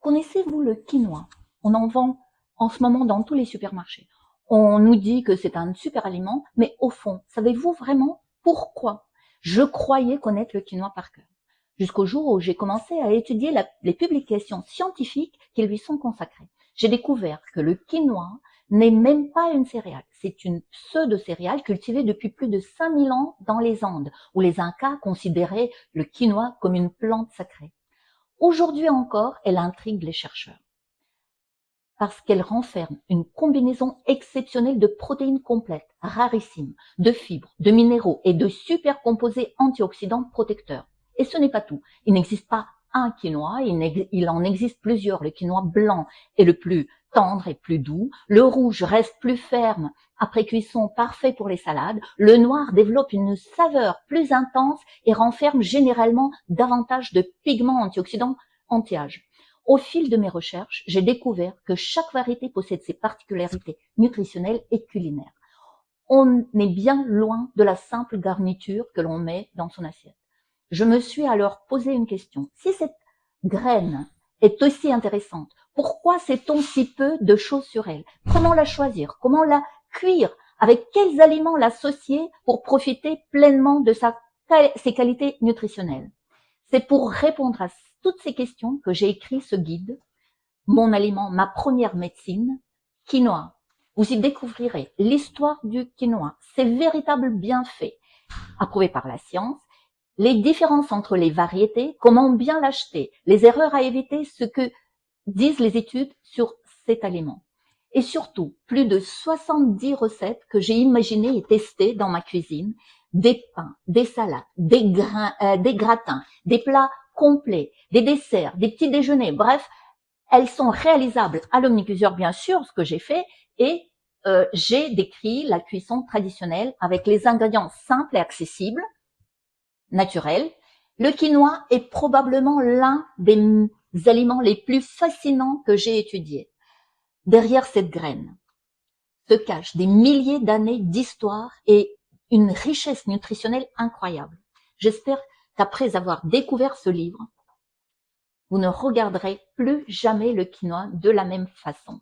Connaissez-vous le quinoa? On en vend en ce moment dans tous les supermarchés. On nous dit que c'est un super aliment, mais au fond, savez-vous vraiment pourquoi? Je croyais connaître le quinoa par cœur, jusqu'au jour où j'ai commencé à étudier les publications scientifiques qui lui sont consacrées. J'ai découvert que le quinoa n'est même pas une céréale, c'est une pseudo-céréale cultivée depuis plus de 5000 ans dans les Andes, où les Incas considéraient le quinoa comme une plante sacrée. Aujourd'hui encore, elle intrigue les chercheurs parce qu'elle renferme une combinaison exceptionnelle de protéines complètes, rarissimes, de fibres, de minéraux et de supercomposés antioxydants protecteurs. Et ce n'est pas tout. Il n'existe pas un quinoa, il en existe plusieurs. Le quinoa blanc est le plus tendre et plus doux. Le rouge reste plus ferme après cuisson, parfait pour les salades. Le noir développe une saveur plus intense et renferme généralement davantage de pigments antioxydants anti-âge. Au fil de mes recherches, j'ai découvert que chaque variété possède ses particularités nutritionnelles et culinaires. On est bien loin de la simple garniture que l'on met dans son assiette. Je me suis alors posé une question. Si cette graine est aussi intéressante, pourquoi sait-on si peu de choses sur elle? Comment la choisir? Comment la cuire? Avec quels aliments l'associer pour profiter pleinement de ses qualités nutritionnelles? C'est pour répondre à toutes ces questions que j'ai écrit ce guide, Mon aliment, ma première médecine, quinoa. Vous y découvrirez l'histoire du quinoa, ses véritables bienfaits, approuvés par la science, les différences entre les variétés, comment bien l'acheter, les erreurs à éviter, ce que disent les études sur cet aliment. Et surtout, plus de 70 recettes que j'ai imaginées et testées dans ma cuisine, des pains, des salades, des gratins, des plats complets, des desserts, des petits déjeuners, bref, elles sont réalisables à l'omnicuiseur bien sûr, ce que j'ai fait, et j'ai décrit la cuisson traditionnelle avec les ingrédients simples et accessibles, naturels. Le quinoa est probablement l'un des aliments les plus fascinants que j'ai étudiés. Derrière cette graine se cachent des milliers d'années d'histoire et une richesse nutritionnelle incroyable. J'espère qu'après avoir découvert ce livre, vous ne regarderez plus jamais le quinoa de la même façon.